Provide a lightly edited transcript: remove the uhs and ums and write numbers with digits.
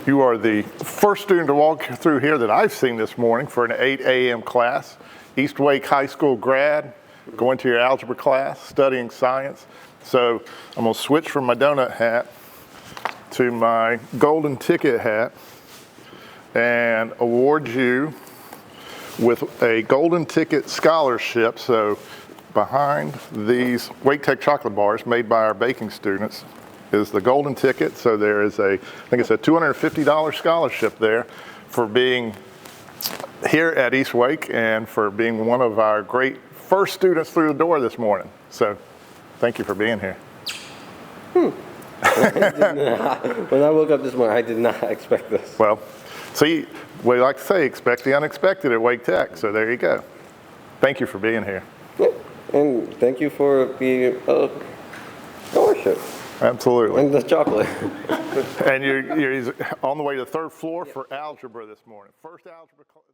You are the first student to walk through here that I've seen this morning for an 8 a.m. class. East Wake High School grad, going to your algebra class, studying science. So I'm gonna switch from my donut hat to my golden ticket hat and award you with a golden ticket scholarship. So behind these Wake Tech chocolate bars made by our baking students is the golden ticket. So there is I think it's a $250 scholarship there for being here at East Wake and for being one of our great first students through the door this morning. So thank you for being here. When I woke up this morning, I did not expect this. Well, see, we like to say, expect the unexpected at Wake Tech. So there you go. Thank you for being here. Yeah. And thank you for the scholarship. Absolutely. And the chocolate. And you're on the way to the third floor for algebra this morning. First algebra class.